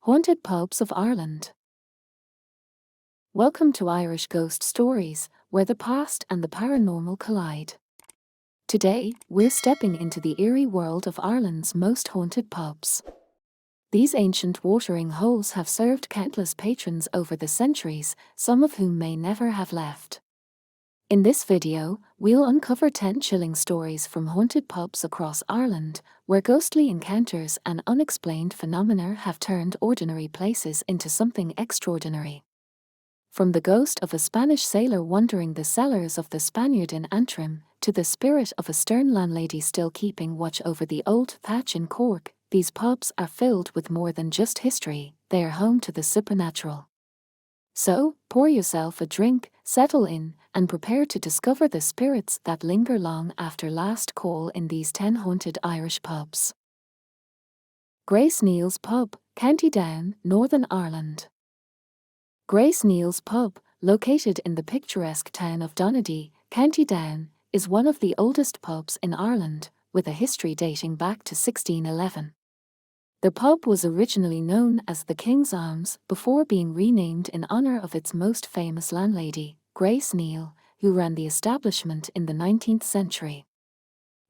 Haunted Pubs of Ireland. Welcome to Irish Ghost Stories, where the past and the paranormal collide. Today, we're stepping into the eerie world of Ireland's most haunted pubs. These ancient watering holes have served countless patrons over the centuries, some of whom may never have left. In this video, we'll uncover 10 chilling stories from haunted pubs across Ireland, where ghostly encounters and unexplained phenomena have turned ordinary places into something extraordinary. From the ghost of a Spanish sailor wandering the cellars of the Spaniard in Antrim, to the spirit of a stern landlady still keeping watch over the Old Thatch in Cork, these pubs are filled with more than just history, they are home to the supernatural. So, pour yourself a drink, settle in, and prepare to discover the spirits that linger long after last call in these 10 haunted Irish pubs. Grace Neil's Pub, County Down, Northern Ireland. Grace Neil's Pub, located in the picturesque town of Donaghadee, County Down, is one of the oldest pubs in Ireland, with a history dating back to 1611. The pub was originally known as the King's Arms before being renamed in honour of its most famous landlady, Grace Neil, who ran the establishment in the 19th century.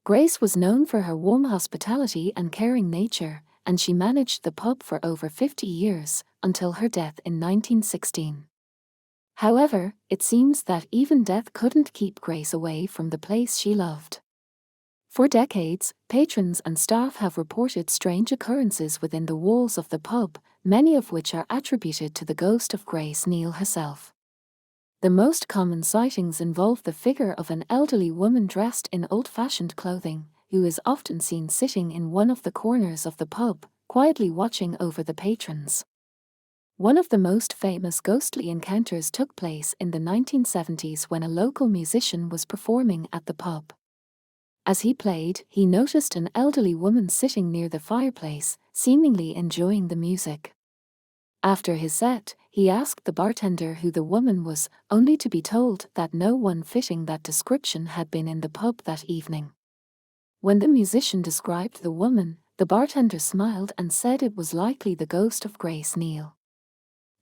Grace was known for her warm hospitality and caring nature, and she managed the pub for over 50 years, until her death in 1916. However, it seems that even death couldn't keep Grace away from the place she loved. For decades, patrons and staff have reported strange occurrences within the walls of the pub, many of which are attributed to the ghost of Grace Neil herself. The most common sightings involve the figure of an elderly woman dressed in old-fashioned clothing, who is often seen sitting in one of the corners of the pub, quietly watching over the patrons. One of the most famous ghostly encounters took place in the 1970s when a local musician was performing at the pub. As he played, he noticed an elderly woman sitting near the fireplace, seemingly enjoying the music. After his set, he asked the bartender who the woman was, only to be told that no one fitting that description had been in the pub that evening. When the musician described the woman, the bartender smiled and said it was likely the ghost of Grace Neil.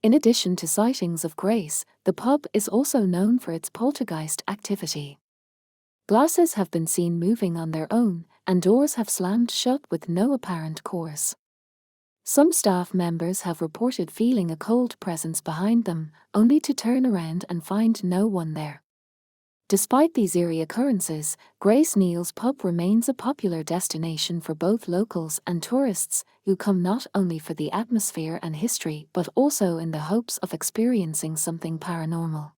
In addition to sightings of Grace, the pub is also known for its poltergeist activity. Glasses have been seen moving on their own, and doors have slammed shut with no apparent cause. Some staff members have reported feeling a cold presence behind them, only to turn around and find no one there. Despite these eerie occurrences, Grace Neil's Pub remains a popular destination for both locals and tourists, who come not only for the atmosphere and history but also in the hopes of experiencing something paranormal.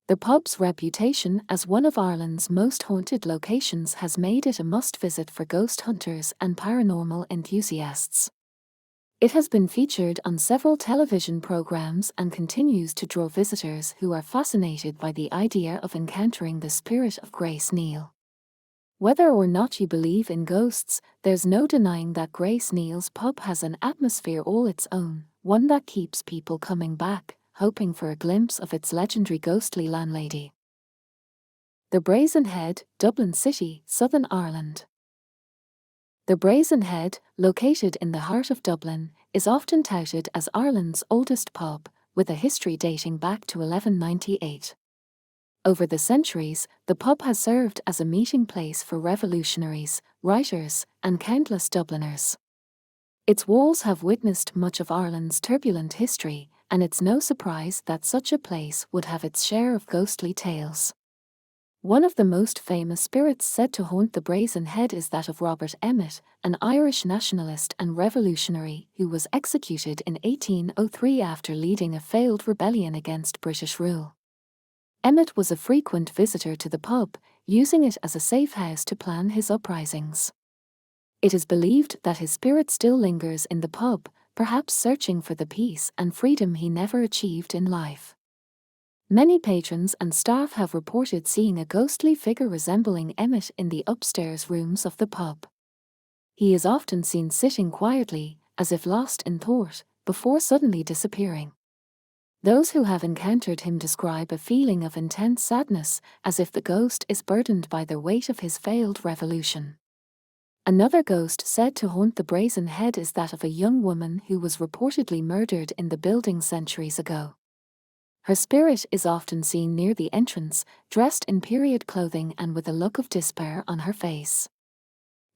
The pub's reputation as one of Ireland's most haunted locations has made it a must-visit for ghost hunters and paranormal enthusiasts. It has been featured on several television programs and continues to draw visitors who are fascinated by the idea of encountering the spirit of Grace Neil. Whether or not you believe in ghosts, there's no denying that Grace Neil's Pub has an atmosphere all its own, one that keeps people coming back, hoping for a glimpse of its legendary ghostly landlady. The Brazen Head, Dublin City, Southern Ireland. The Brazen Head, located in the heart of Dublin, is often touted as Ireland's oldest pub, with a history dating back to 1198. Over the centuries, the pub has served as a meeting place for revolutionaries, writers, and countless Dubliners. Its walls have witnessed much of Ireland's turbulent history, and it's no surprise that such a place would have its share of ghostly tales. One of the most famous spirits said to haunt the Brazen Head is that of Robert Emmet, an Irish nationalist and revolutionary who was executed in 1803 after leading a failed rebellion against British rule. Emmet was a frequent visitor to the pub, using it as a safe house to plan his uprisings. It is believed that his spirit still lingers in the pub, perhaps searching for the peace and freedom he never achieved in life. Many patrons and staff have reported seeing a ghostly figure resembling Emmet in the upstairs rooms of the pub. He is often seen sitting quietly, as if lost in thought, before suddenly disappearing. Those who have encountered him describe a feeling of intense sadness, as if the ghost is burdened by the weight of his failed revolution. Another ghost said to haunt the Brazen Head is that of a young woman who was reportedly murdered in the building centuries ago. Her spirit is often seen near the entrance, dressed in period clothing and with a look of despair on her face.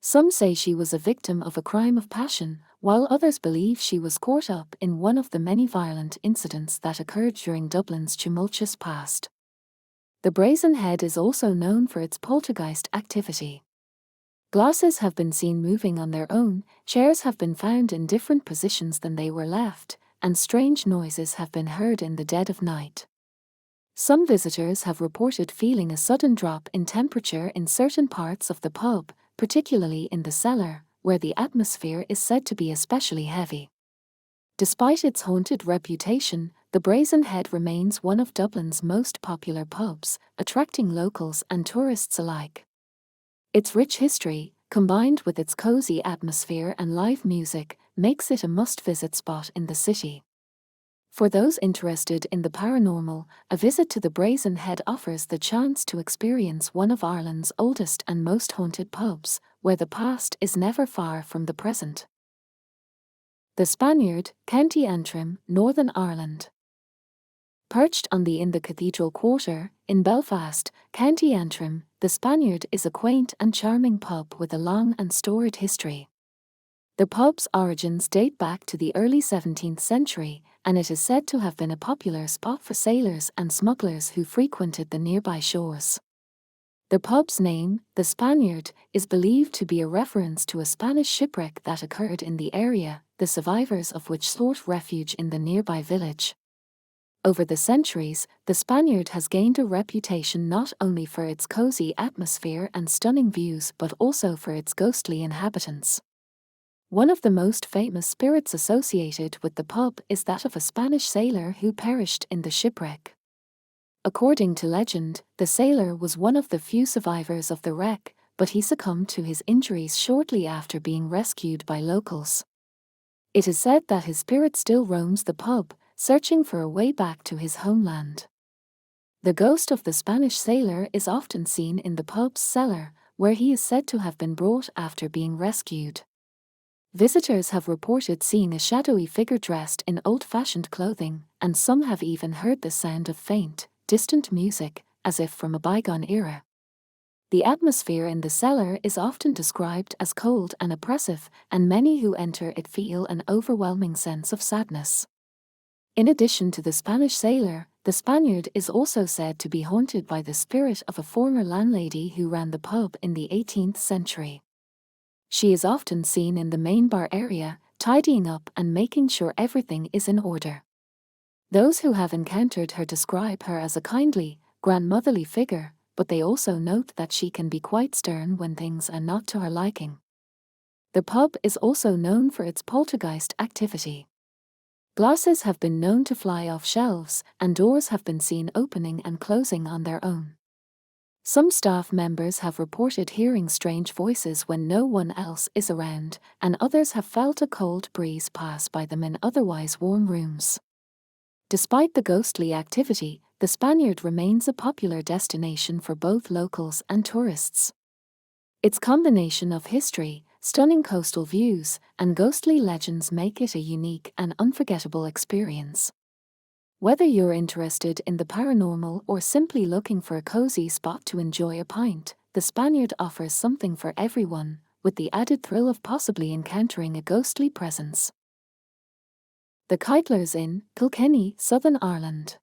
Some say she was a victim of a crime of passion, while others believe she was caught up in one of the many violent incidents that occurred during Dublin's tumultuous past. The Brazen Head is also known for its poltergeist activity. Glasses have been seen moving on their own, chairs have been found in different positions than they were left, and strange noises have been heard in the dead of night. Some visitors have reported feeling a sudden drop in temperature in certain parts of the pub, particularly in the cellar, where the atmosphere is said to be especially heavy. Despite its haunted reputation, the Brazen Head remains one of Dublin's most popular pubs, attracting locals and tourists alike. Its rich history, combined with its cozy atmosphere and live music, makes it a must-visit spot in the city. For those interested in the paranormal, a visit to the Brazen Head offers the chance to experience one of Ireland's oldest and most haunted pubs, where the past is never far from the present. The Spaniard, County Antrim, Northern Ireland. Perched on the Cathedral Quarter, in Belfast, County Antrim, the Spaniard is a quaint and charming pub with a long and storied history. The pub's origins date back to the early 17th century, and it is said to have been a popular spot for sailors and smugglers who frequented the nearby shores. The pub's name, the Spaniard, is believed to be a reference to a Spanish shipwreck that occurred in the area, the survivors of which sought refuge in the nearby village. Over the centuries, the Spaniard has gained a reputation not only for its cozy atmosphere and stunning views but also for its ghostly inhabitants. One of the most famous spirits associated with the pub is that of a Spanish sailor who perished in the shipwreck. According to legend, the sailor was one of the few survivors of the wreck, but he succumbed to his injuries shortly after being rescued by locals. It is said that his spirit still roams the pub, searching for a way back to his homeland. The ghost of the Spanish sailor is often seen in the pub's cellar, where he is said to have been brought after being rescued. Visitors have reported seeing a shadowy figure dressed in old-fashioned clothing, and some have even heard the sound of faint, distant music, as if from a bygone era. The atmosphere in the cellar is often described as cold and oppressive, and many who enter it feel an overwhelming sense of sadness. In addition to the Spanish sailor, the Spaniard is also said to be haunted by the spirit of a former landlady who ran the pub in the 18th century. She is often seen in the main bar area, tidying up and making sure everything is in order. Those who have encountered her describe her as a kindly, grandmotherly figure, but they also note that she can be quite stern when things are not to her liking. The pub is also known for its poltergeist activity. Glasses have been known to fly off shelves, and doors have been seen opening and closing on their own. Some staff members have reported hearing strange voices when no one else is around, and others have felt a cold breeze pass by them in otherwise warm rooms. Despite the ghostly activity, the Spaniard remains a popular destination for both locals and tourists. Its combination of history, stunning coastal views, and ghostly legends make it a unique and unforgettable experience. Whether you're interested in the paranormal or simply looking for a cozy spot to enjoy a pint, the Spaniard offers something for everyone, with the added thrill of possibly encountering a ghostly presence. The Kitties Inn, Kilkenny, Southern Ireland.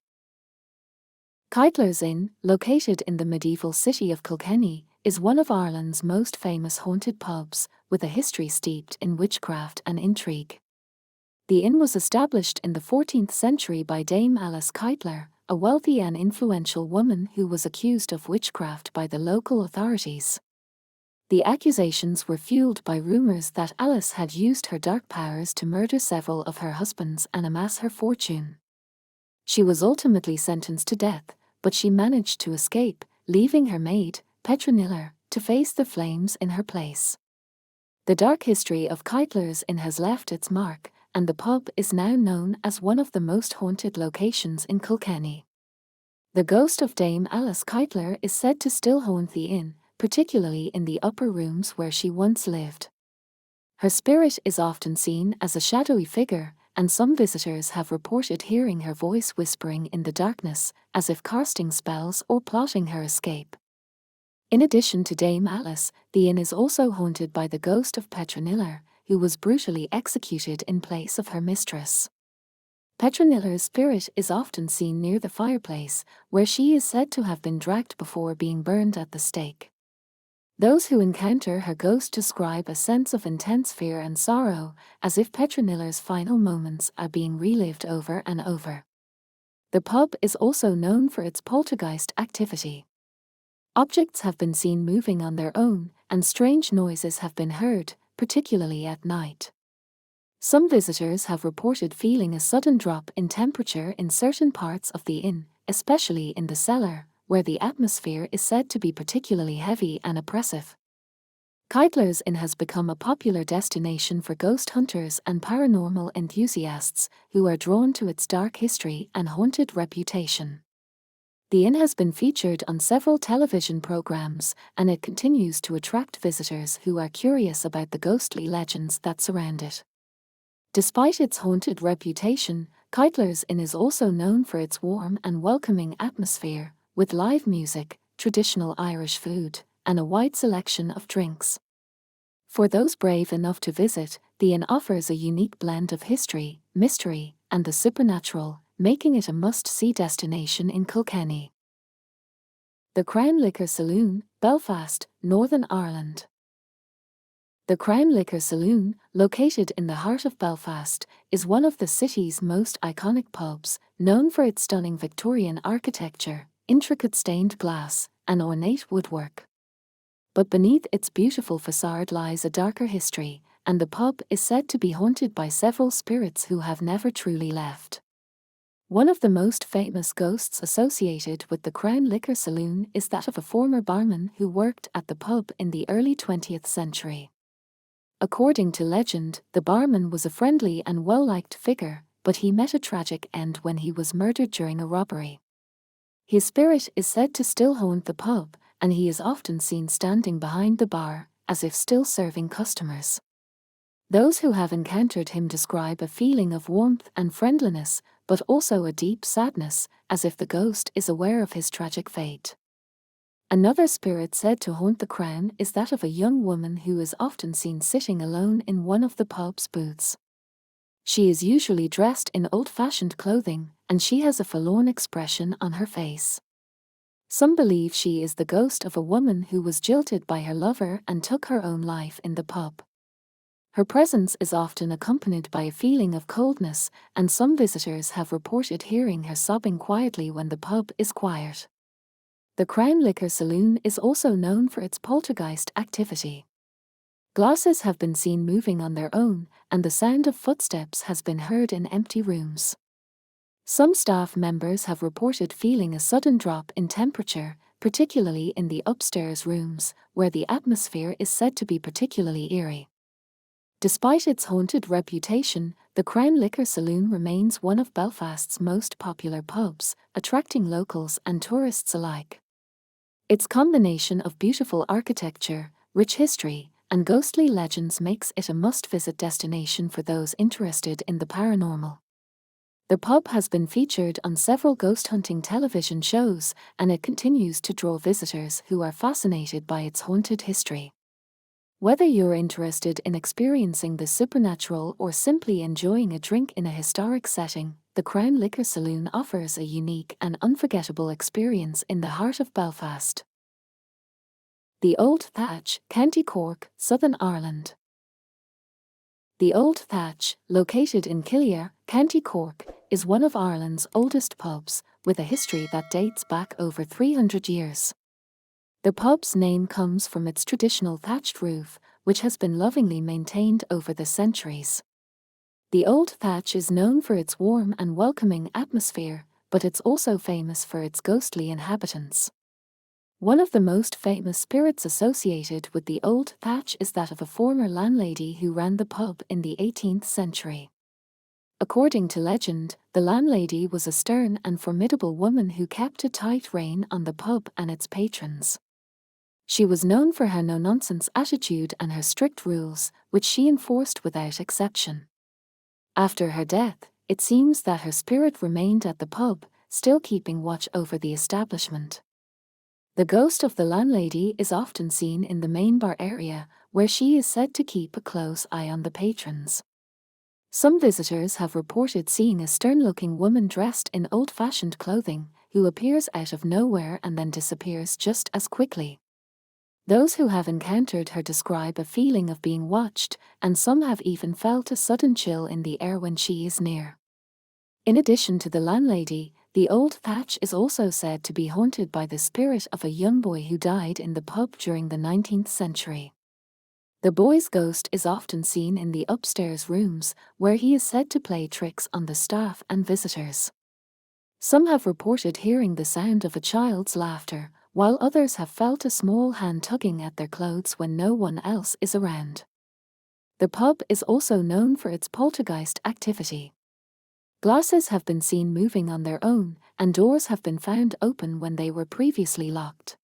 Kitties Inn, located in the medieval city of Kilkenny, is one of Ireland's most famous haunted pubs, with a history steeped in witchcraft and intrigue. The inn was established in the 14th century by Dame Alice Keitler, a wealthy and influential woman who was accused of witchcraft by the local authorities. The accusations were fueled by rumours that Alice had used her dark powers to murder several of her husbands and amass her fortune. She was ultimately sentenced to death, but she managed to escape, leaving her maid, Petronilla, to face the flames in her place. The dark history of Keitler's Inn has left its mark, and the pub is now known as one of the most haunted locations in Kilkenny. The ghost of Dame Alice Keitler is said to still haunt the inn, particularly in the upper rooms where she once lived. Her spirit is often seen as a shadowy figure, and some visitors have reported hearing her voice whispering in the darkness, as if casting spells or plotting her escape. In addition to Dame Alice, the inn is also haunted by the ghost of Petronilla, who was brutally executed in place of her mistress. Petronilla's spirit is often seen near the fireplace, where she is said to have been dragged before being burned at the stake. Those who encounter her ghost describe a sense of intense fear and sorrow, as if Petronilla's final moments are being relived over and over. The pub is also known for its poltergeist activity. Objects have been seen moving on their own, and strange noises have been heard, particularly at night. Some visitors have reported feeling a sudden drop in temperature in certain parts of the inn, especially in the cellar, where the atmosphere is said to be particularly heavy and oppressive. Keitler's Inn has become a popular destination for ghost hunters and paranormal enthusiasts who are drawn to its dark history and haunted reputation. The inn has been featured on several television programs, and it continues to attract visitors who are curious about the ghostly legends that surround it. Despite its haunted reputation, Keitler's Inn is also known for its warm and welcoming atmosphere, with live music, traditional Irish food, and a wide selection of drinks. For those brave enough to visit, the inn offers a unique blend of history, mystery, and the supernatural, making it a must-see destination in Kilkenny. The Crown Liquor Saloon, Belfast, Northern Ireland. The Crown Liquor Saloon, located in the heart of Belfast, is one of the city's most iconic pubs, known for its stunning Victorian architecture, intricate stained glass, and ornate woodwork. But beneath its beautiful facade lies a darker history, and the pub is said to be haunted by several spirits who have never truly left. One of the most famous ghosts associated with the Crown Liquor Saloon is that of a former barman who worked at the pub in the early 20th century. According to legend, the barman was a friendly and well-liked figure, but he met a tragic end when he was murdered during a robbery. His spirit is said to still haunt the pub, and he is often seen standing behind the bar, as if still serving customers. Those who have encountered him describe a feeling of warmth and friendliness, but also a deep sadness, as if the ghost is aware of his tragic fate. Another spirit said to haunt the Crown is that of a young woman who is often seen sitting alone in one of the pub's booths. She is usually dressed in old-fashioned clothing, and she has a forlorn expression on her face. Some believe she is the ghost of a woman who was jilted by her lover and took her own life in the pub. Her presence is often accompanied by a feeling of coldness, and some visitors have reported hearing her sobbing quietly when the pub is quiet. The Crown Liquor Saloon is also known for its poltergeist activity. Glasses have been seen moving on their own, and the sound of footsteps has been heard in empty rooms. Some staff members have reported feeling a sudden drop in temperature, particularly in the upstairs rooms, where the atmosphere is said to be particularly eerie. Despite its haunted reputation, the Crown Liquor Saloon remains one of Belfast's most popular pubs, attracting locals and tourists alike. Its combination of beautiful architecture, rich history, and ghostly legends makes it a must-visit destination for those interested in the paranormal. The pub has been featured on several ghost hunting television shows, and it continues to draw visitors who are fascinated by its haunted history. Whether you're interested in experiencing the supernatural or simply enjoying a drink in a historic setting, the Crown Liquor Saloon offers a unique and unforgettable experience in the heart of Belfast. The Old Thatch, County Cork, Southern Ireland. The Old Thatch, located in Killia, County Cork, is one of Ireland's oldest pubs, with a history that dates back over 300 years. The pub's name comes from its traditional thatched roof, which has been lovingly maintained over the centuries. The Old Thatch is known for its warm and welcoming atmosphere, but it's also famous for its ghostly inhabitants. One of the most famous spirits associated with the Old Thatch is that of a former landlady who ran the pub in the 18th century. According to legend, the landlady was a stern and formidable woman who kept a tight rein on the pub and its patrons. She was known for her no-nonsense attitude and her strict rules, which she enforced without exception. After her death, it seems that her spirit remained at the pub, still keeping watch over the establishment. The ghost of the landlady is often seen in the main bar area, where she is said to keep a close eye on the patrons. Some visitors have reported seeing a stern-looking woman dressed in old-fashioned clothing, who appears out of nowhere and then disappears just as quickly. Those who have encountered her describe a feeling of being watched, and some have even felt a sudden chill in the air when she is near. In addition to the landlady, the Old Thatch is also said to be haunted by the spirit of a young boy who died in the pub during the 19th century. The boy's ghost is often seen in the upstairs rooms, where he is said to play tricks on the staff and visitors. Some have reported hearing the sound of a child's laughter, while others have felt a small hand tugging at their clothes when no one else is around. The pub is also known for its poltergeist activity. Glasses have been seen moving on their own, and doors have been found open when they were previously locked.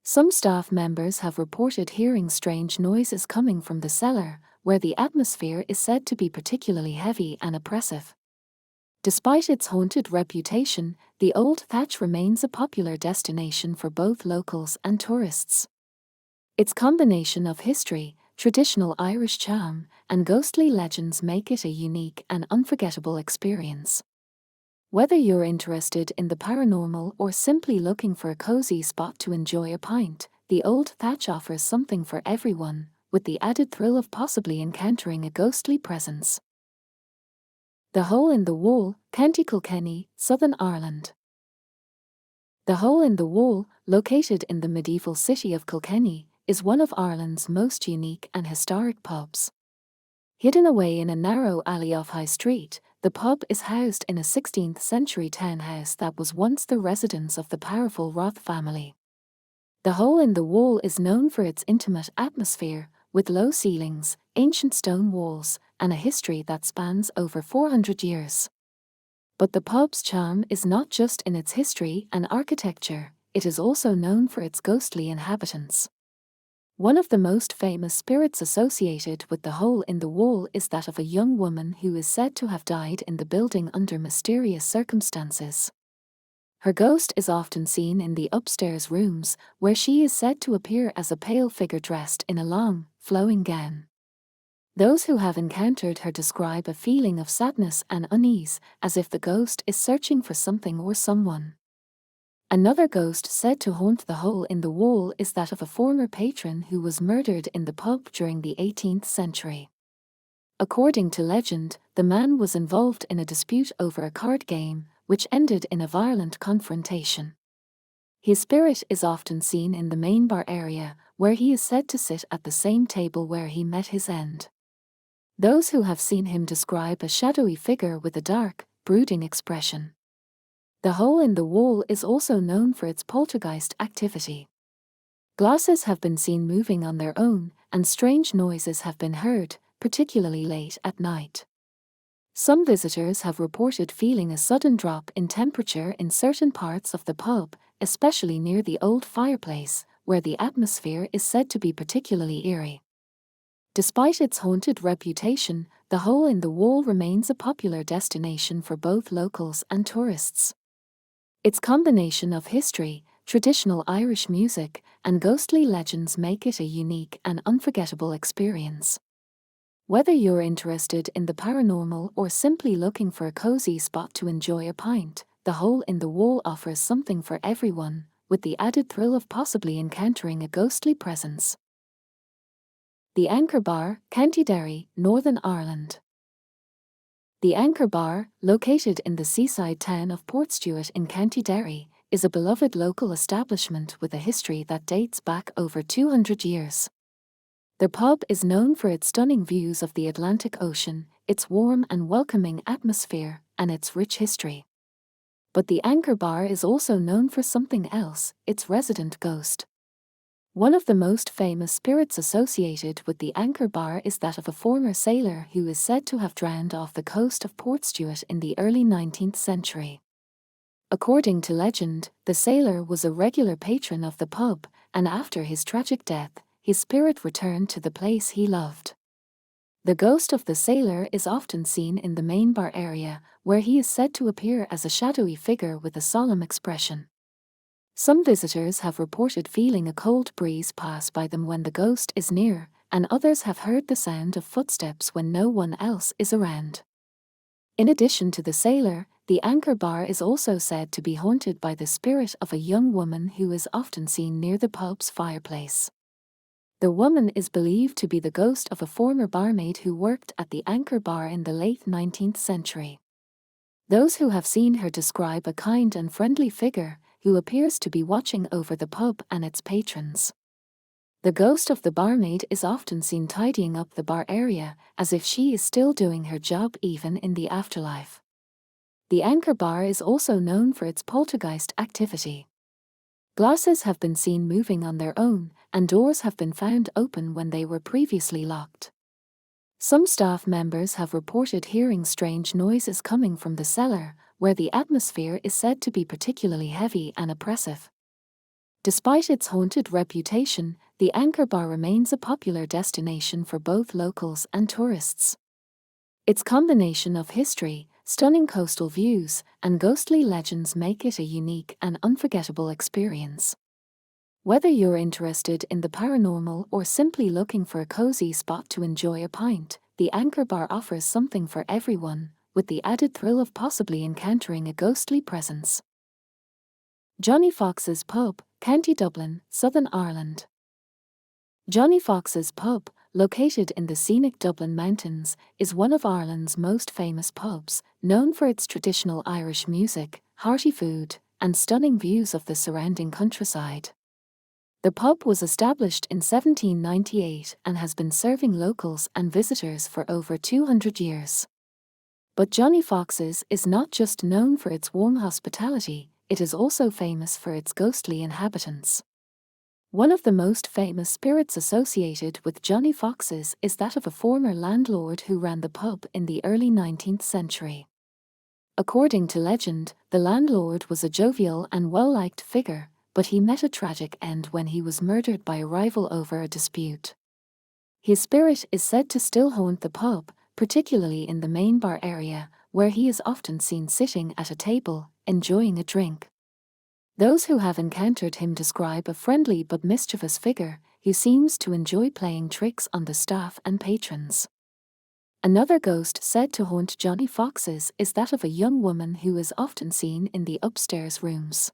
Some staff members have reported hearing strange noises coming from the cellar, where the atmosphere is said to be particularly heavy and oppressive. Despite its haunted reputation, the Old Thatch remains a popular destination for both locals and tourists. Its combination of history, traditional Irish charm, and ghostly legends make it a unique and unforgettable experience. Whether you're interested in the paranormal or simply looking for a cozy spot to enjoy a pint, the Old Thatch offers something for everyone, with the added thrill of possibly encountering a ghostly presence. The Hole in the Wall, County Kilkenny, Southern Ireland. The Hole in the Wall, located in the medieval city of Kilkenny, is one of Ireland's most unique and historic pubs. Hidden away in a narrow alley off High Street, the pub is housed in a 16th century townhouse that was once the residence of the powerful Roth family. The Hole in the Wall is known for its intimate atmosphere, with low ceilings, ancient stone walls, and a history that spans over 400 years. But the pub's charm is not just in its history and architecture, it is also known for its ghostly inhabitants. One of the most famous spirits associated with the Hole in the Wall is that of a young woman who is said to have died in the building under mysterious circumstances. Her ghost is often seen in the upstairs rooms, where she is said to appear as a pale figure dressed in a long, flowing gown. Those who have encountered her describe a feeling of sadness and unease, as if the ghost is searching for something or someone. Another ghost said to haunt the Hole in the Wall is that of a former patron who was murdered in the pub during the 18th century. According to legend, the man was involved in a dispute over a card game, which ended in a violent confrontation. His spirit is often seen in the main bar area, where he is said to sit at the same table where he met his end. Those who have seen him describe a shadowy figure with a dark, brooding expression. The Hole in the Wall is also known for its poltergeist activity. Glasses have been seen moving on their own, and strange noises have been heard, particularly late at night. Some visitors have reported feeling a sudden drop in temperature in certain parts of the pub, especially near the old fireplace, where the atmosphere is said to be particularly eerie. Despite its haunted reputation, the Hole in the Wall remains a popular destination for both locals and tourists. Its combination of history, traditional Irish music, and ghostly legends make it a unique and unforgettable experience. Whether you're interested in the paranormal or simply looking for a cozy spot to enjoy a pint, the Hole in the Wall offers something for everyone, with the added thrill of possibly encountering a ghostly presence. The Anchor Bar, County Derry, Northern Ireland. The Anchor Bar, located in the seaside town of Portstewart in County Derry, is a beloved local establishment with a history that dates back over 200 years. The pub is known for its stunning views of the Atlantic Ocean, its warm and welcoming atmosphere, and its rich history. But the Anchor Bar is also known for something else, its resident ghost. One of the most famous spirits associated with the Anchor Bar is that of a former sailor who is said to have drowned off the coast of Portstewart in the early 19th century. According to legend, the sailor was a regular patron of the pub, and after his tragic death, his spirit returned to the place he loved. The ghost of the sailor is often seen in the main bar area, where he is said to appear as a shadowy figure with a solemn expression. Some visitors have reported feeling a cold breeze pass by them when the ghost is near, and others have heard the sound of footsteps when no one else is around. In addition to the sailor, the anchor bar is also said to be haunted by the spirit of a young woman who is often seen near the pub's fireplace. The woman is believed to be the ghost of a former barmaid who worked at the anchor bar in the late 19th century. Those who have seen her describe a kind and friendly figure who appears to be watching over the pub and its patrons. The ghost of the barmaid is often seen tidying up the bar area, as if she is still doing her job even in the afterlife. The anchor bar is also known for its poltergeist activity. Glasses have been seen moving on their own, and doors have been found open when they were previously locked. Some staff members have reported hearing strange noises coming from the cellar, where the atmosphere is said to be particularly heavy and oppressive. Despite its haunted reputation, the anchor bar remains a popular destination for both locals and tourists. Its combination of history, stunning coastal views, and ghostly legends make it a unique and unforgettable experience. Whether you're interested in the paranormal or simply looking for a cozy spot to enjoy a pint, the anchor bar offers something for everyone, with the added thrill of possibly encountering a ghostly presence. Johnny Fox's Pub, County Dublin, Southern Ireland. Johnny Fox's Pub, located in the scenic Dublin Mountains, is one of Ireland's most famous pubs, known for its traditional Irish music, hearty food, and stunning views of the surrounding countryside. The pub was established in 1798 and has been serving locals and visitors for over 200 years. But Johnny Fox's is not just known for its warm hospitality, it is also famous for its ghostly inhabitants. One of the most famous spirits associated with Johnny Fox's is that of a former landlord who ran the pub in the early 19th century. According to legend, the landlord was a jovial and well-liked figure, but he met a tragic end when he was murdered by a rival over a dispute. His spirit is said to still haunt the pub, particularly in the main bar area, where he is often seen sitting at a table, enjoying a drink. Those who have encountered him describe a friendly but mischievous figure who seems to enjoy playing tricks on the staff and patrons. Another ghost said to haunt Johnny Fox's is that of a young woman who is often seen in the upstairs rooms.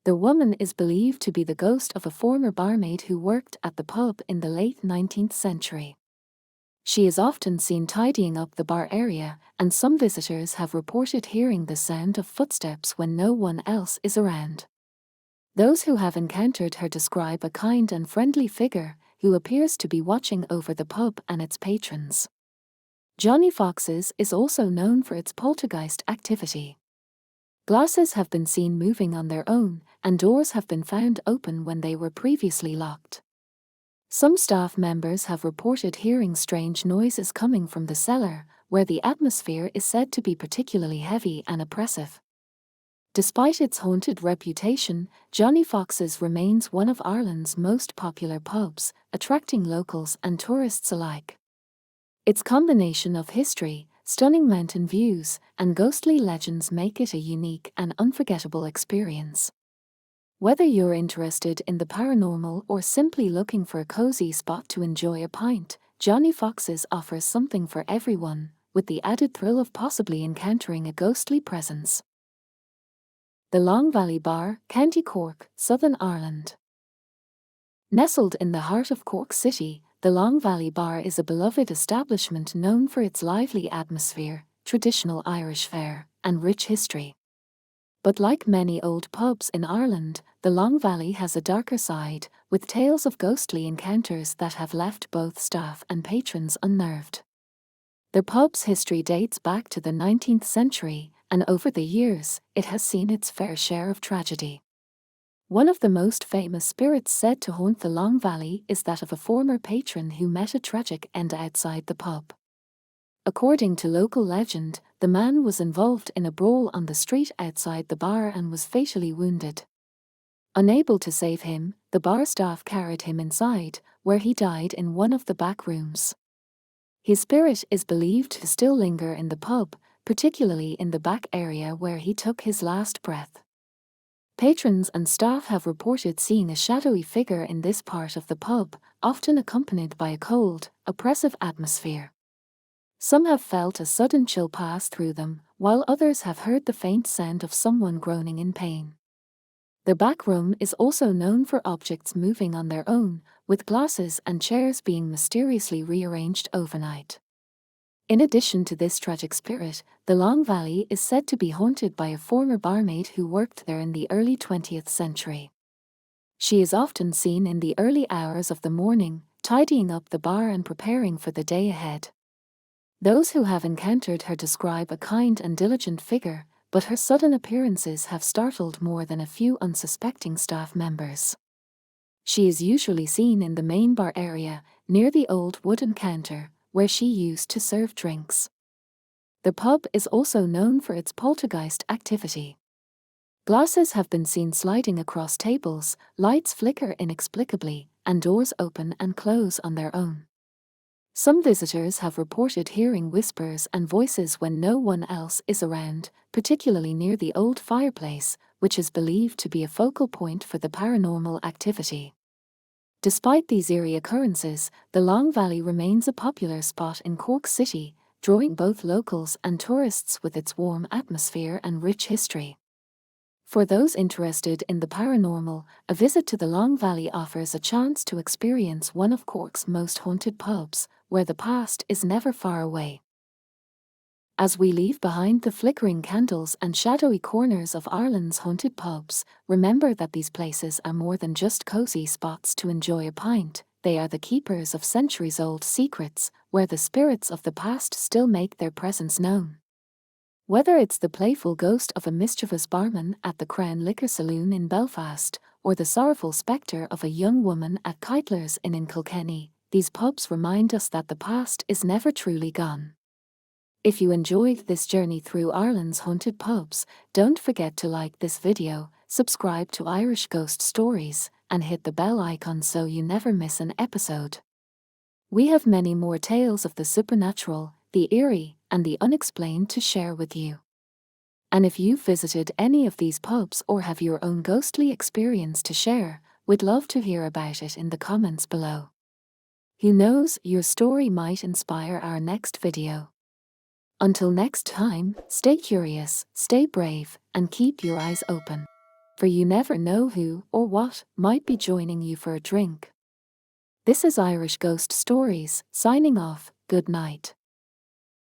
The woman is believed to be the ghost of a former barmaid who worked at the pub in the late 19th century. She is often seen tidying up the bar area, and some visitors have reported hearing the sound of footsteps when no one else is around. Those who have encountered her describe a kind and friendly figure who appears to be watching over the pub and its patrons. Johnny Fox's is also known for its poltergeist activity. Glasses have been seen moving on their own, and doors have been found open when they were previously locked. Some staff members have reported hearing strange noises coming from the cellar, where the atmosphere is said to be particularly heavy and oppressive. Despite its haunted reputation, Johnny Fox's remains one of Ireland's most popular pubs, attracting locals and tourists alike. Its combination of history, stunning mountain views, and ghostly legends make it a unique and unforgettable experience. Whether you're interested in the paranormal or simply looking for a cozy spot to enjoy a pint, Johnny Fox's offers something for everyone, with the added thrill of possibly encountering a ghostly presence. The Long Valley Bar, County Cork, Southern Ireland. Nestled in the heart of Cork City, the Long Valley Bar is a beloved establishment known for its lively atmosphere, traditional Irish fare, and rich history. But like many old pubs in Ireland, the Long Valley has a darker side, with tales of ghostly encounters that have left both staff and patrons unnerved. The pub's history dates back to the 19th century, and over the years, it has seen its fair share of tragedy. One of the most famous spirits said to haunt the Long Valley is that of a former patron who met a tragic end outside the pub. According to local legend, the man was involved in a brawl on the street outside the bar and was fatally wounded. Unable to save him, the bar staff carried him inside, where he died in one of the back rooms. His spirit is believed to still linger in the pub, particularly in the back area where he took his last breath. Patrons and staff have reported seeing a shadowy figure in this part of the pub, often accompanied by a cold, oppressive atmosphere. Some have felt a sudden chill pass through them, while others have heard the faint sound of someone groaning in pain. The back room is also known for objects moving on their own, with glasses and chairs being mysteriously rearranged overnight. In addition to this tragic spirit, the Long Valley is said to be haunted by a former barmaid who worked there in the early 20th century. She is often seen in the early hours of the morning, tidying up the bar and preparing for the day ahead. Those who have encountered her describe a kind and diligent figure, but her sudden appearances have startled more than a few unsuspecting staff members. She is usually seen in the main bar area, near the old wooden counter, where she used to serve drinks. The pub is also known for its poltergeist activity. Glasses have been seen sliding across tables, lights flicker inexplicably, and doors open and close on their own. Some visitors have reported hearing whispers and voices when no one else is around, particularly near the old fireplace, which is believed to be a focal point for the paranormal activity. Despite these eerie occurrences, the Long Valley remains a popular spot in Cork City, drawing both locals and tourists with its warm atmosphere and rich history. For those interested in the paranormal, a visit to the Long Valley offers a chance to experience one of Cork's most haunted pubs, where the past is never far away. As we leave behind the flickering candles and shadowy corners of Ireland's haunted pubs, remember that these places are more than just cozy spots to enjoy a pint. They are the keepers of centuries-old secrets, where the spirits of the past still make their presence known. Whether it's the playful ghost of a mischievous barman at the Crown Liquor Saloon in Belfast, or the sorrowful spectre of a young woman at Keitler's Inn in Kilkenny, these pubs remind us that the past is never truly gone. If you enjoyed this journey through Ireland's haunted pubs, don't forget to like this video, subscribe to Irish Ghost Stories, and hit the bell icon so you never miss an episode. We have many more tales of the supernatural, the eerie, and the unexplained to share with you. And if you've visited any of these pubs or have your own ghostly experience to share, we'd love to hear about it in the comments below. Who knows, your story might inspire our next video. Until next time, stay curious, stay brave, and keep your eyes open. For you never know who or what might be joining you for a drink. This is Irish Ghost Stories, signing off. Good night.